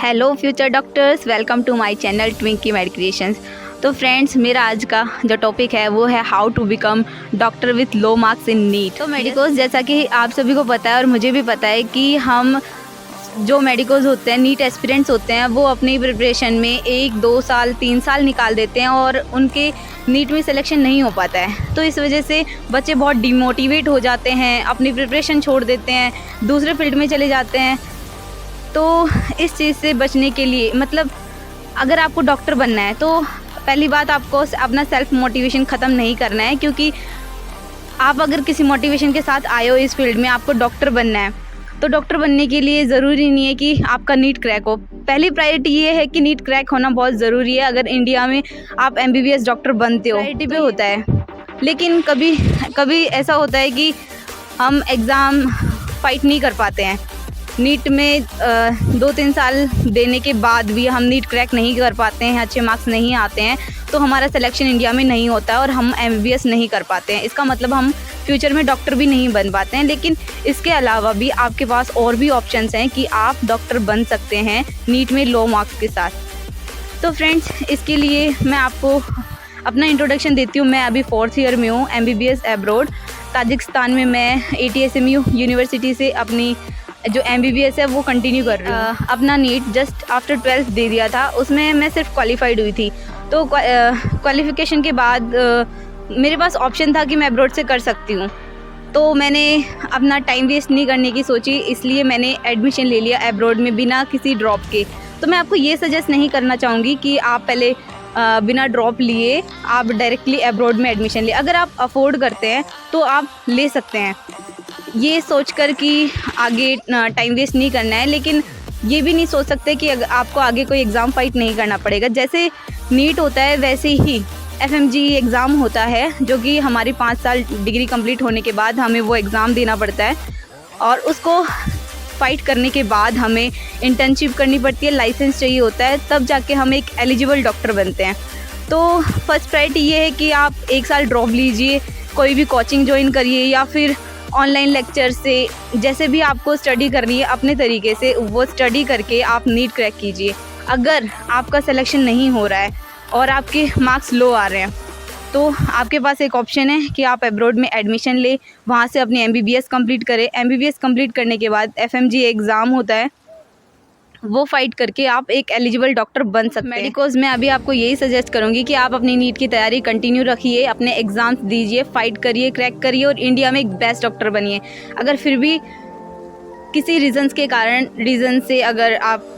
Hello future doctors, welcome to my channel Twinkie made creations. तो friends, मेरा आज का जो टॉपिक है वो है how to become doctor with low marks in NEET. तो मेडिकोस, जैसा कि आप सभी को पता है और मुझे भी पता है कि हम जो मेडिकोस होते हैं, नीट एस्पिरेंट्स होते हैं, वो अपनी प्रिपरेशन में 1-2 साल 3 साल निकाल देते हैं और उनके नीट में सिलेक्शन नहीं हो पाता है। तो इस वजह से बच्चे बहुत डिमोटिवेट हो जाते हैं, अपनी प्रिपरेशन छोड़ देते हैं, दूसरे फील्ड में चले जाते हैं। तो इस चीज़ से बचने के लिए, मतलब अगर आपको डॉक्टर बनना है तो पहली बात, आपको अपना सेल्फ मोटिवेशन ख़त्म नहीं करना है, क्योंकि आप अगर किसी मोटिवेशन के साथ आए हो इस फील्ड में, आपको डॉक्टर बनना है, तो डॉक्टर बनने के लिए ज़रूरी नहीं है कि आपका नीट क्रैक हो। पहली प्रायोरिटी ये है कि नीट क्रैक होना बहुत ज़रूरी है अगर इंडिया में आप MBBS डॉक्टर बनते हो। प्रायोरिटी पे होता है, लेकिन कभी कभी ऐसा होता है कि हम एग्ज़ाम फाइट नहीं कर पाते हैं। नीट में 2-3 साल देने के बाद भी हम नीट क्रैक नहीं कर पाते हैं, अच्छे मार्क्स नहीं आते हैं, तो हमारा सिलेक्शन इंडिया में नहीं होता है और हम MBBS नहीं कर पाते हैं। इसका मतलब हम फ्यूचर में डॉक्टर भी नहीं बन पाते हैं। लेकिन इसके अलावा भी आपके पास और भी ऑप्शंस हैं कि आप डॉक्टर बन सकते हैं नीट में लो मार्क्स के साथ। तो फ्रेंड्स, इसके लिए मैं आपको अपना इंट्रोडक्शन देती हूँ। मैं अभी 4th ईयर में हूँ, MBBS एब्रॉड ताजिकिस्तान में। मैं ATSMU यूनिवर्सिटी से अपनी जो MBBS है वो कंटिन्यू कर रही हूँ। अपना नीट जस्ट आफ्टर 12th दे दिया था, उसमें मैं सिर्फ क्वालिफाइड हुई थी। तो क्वालिफिकेशन के बाद मेरे पास ऑप्शन था कि मैं एब्रॉड से कर सकती हूँ। तो मैंने अपना टाइम वेस्ट नहीं करने की सोची, इसलिए मैंने एडमिशन ले लिया एब्रॉड में बिना किसी ड्रॉप के। तो मैं आपको ये सजेस्ट नहीं करना चाहूँगी कि आप पहले बिना ड्रॉप लिए आप डायरेक्टली एब्रॉड में एडमिशन ले। अगर आप अफोर्ड करते हैं तो आप ले सकते हैं, ये सोचकर कि आगे टाइम वेस्ट नहीं करना है। लेकिन ये भी नहीं सोच सकते कि आपको आगे कोई एग्ज़ाम फाइट नहीं करना पड़ेगा। जैसे नीट होता है वैसे ही FMG एग्ज़ाम होता है, जो कि हमारी 5 साल डिग्री कंप्लीट होने के बाद हमें वो एग्ज़ाम देना पड़ता है और उसको फाइट करने के बाद हमें इंटर्नशिप करनी पड़ती है, लाइसेंस चाहिए होता है, तब जाके हम एक एलिजिबल डॉक्टर बनते हैं। तो फर्स्ट प्रायोरिटी ये है कि आप 1 साल ड्रॉप लीजिए, कोई भी कोचिंग ज्वाइन करिए या फिर ऑनलाइन लेक्चर से, जैसे भी आपको स्टडी करनी है अपने तरीके से वो स्टडी करके आप नीट क्रैक कीजिए। अगर आपका सिलेक्शन नहीं हो रहा है और आपके मार्क्स लो आ रहे हैं, तो आपके पास एक ऑप्शन है कि आप एब्रॉड में एडमिशन ले, वहाँ से अपनी MBBS कंप्लीट करें। MBBS कंप्लीट करने के बाद FMG एग्ज़ाम होता है, वो फाइट करके आप एक एलिजिबल डॉक्टर बन सकते हैं। मेडिकोस में अभी आपको यही सजेस्ट करूंगी कि आप अपनी नीट की तैयारी कंटिन्यू रखिए, अपने एग्ज़ाम्स दीजिए, फाइट करिए, क्रैक करिए और इंडिया में एक बेस्ट डॉक्टर बनिए। अगर फिर भी किसी रीज़न से अगर आप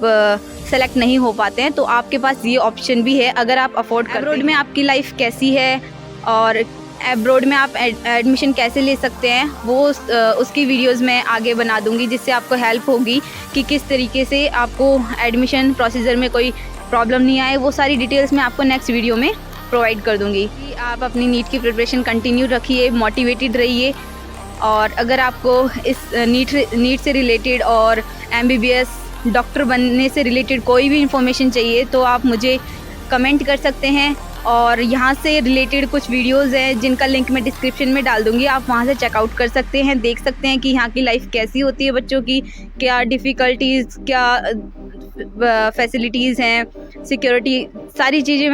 सेलेक्ट नहीं हो पाते हैं, तो आपके पास ये ऑप्शन भी है अगर आप अफोर्ड करते हैं। एब्रॉड में आपकी लाइफ कैसी है और एब्रॉड में आप एडमिशन कैसे ले सकते हैं, वो उसकी वीडियोस मैं आगे बना दूंगी, जिससे आपको हेल्प होगी कि किस तरीके से आपको एडमिशन प्रोसीजर में कोई प्रॉब्लम नहीं आए। वो सारी डिटेल्स मैं आपको नेक्स्ट वीडियो में प्रोवाइड कर दूंगी। कि आप अपनी नीट की प्रिपरेशन कंटिन्यू रखिए, मोटिवेटेड रहिए, और अगर आपको इस नीट से रिलेटेड और MBBS डॉक्टर बनने से रिलेटेड कोई भी इंफॉर्मेशन चाहिए तो आप मुझे कमेंट कर सकते हैं। और यहाँ से रिलेटेड कुछ वीडियोज़ हैं जिनका लिंक मैं डिस्क्रिप्शन में डाल दूँगी, आप वहाँ से चेकआउट कर सकते हैं, देख सकते हैं कि यहाँ की लाइफ कैसी होती है बच्चों की, क्या डिफ़िकल्टीज़, क्या फैसिलिटीज़ हैं, सिक्योरिटी, सारी चीज़ें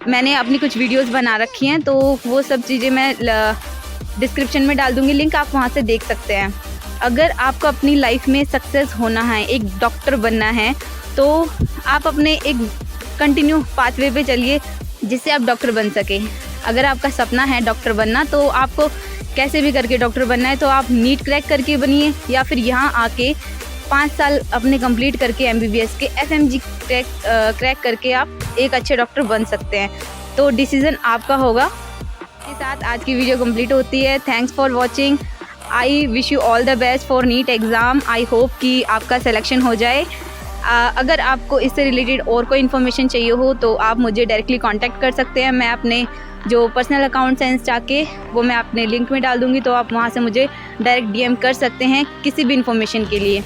मैंने अपनी कुछ वीडियोस बना रखी हैं, तो वो सब चीज़ें मैं डिस्क्रिप्शन में डाल दूँगी, लिंक आप वहाँ से देख सकते हैं। अगर आपको अपनी लाइफ में सक्सेस होना है, एक डॉक्टर बनना है, तो आप अपने एक कंटिन्यू पाथवे पे चलिए जिससे आप डॉक्टर बन सके। अगर आपका सपना है डॉक्टर बनना, तो आपको कैसे भी करके डॉक्टर बनना है, तो आप नीट क्रैक करके बनिए या फिर यहाँ आके 5 साल अपने कंप्लीट करके MBBS के FMG क्रैक करके आप एक अच्छे डॉक्टर बन सकते हैं। तो डिसीज़न आपका होगा। इसके साथ आज की वीडियो कंप्लीट होती है। Thanks for watching. I wish you all the best for NEET exam. I hope कि आपका सिलेक्शन हो जाए। अगर आपको इससे रिलेटेड और कोई इन्फॉर्मेशन चाहिए हो तो आप मुझे डायरेक्टली कांटेक्ट कर सकते हैं। मैं अपने जो पर्सनल अकाउंट्स हैं इंस्टा के, वो मैं अपने लिंक में डाल दूँगी, तो आप वहाँ से मुझे डायरेक्ट DM कर सकते हैं किसी भी इन्फॉर्मेशन के लिए।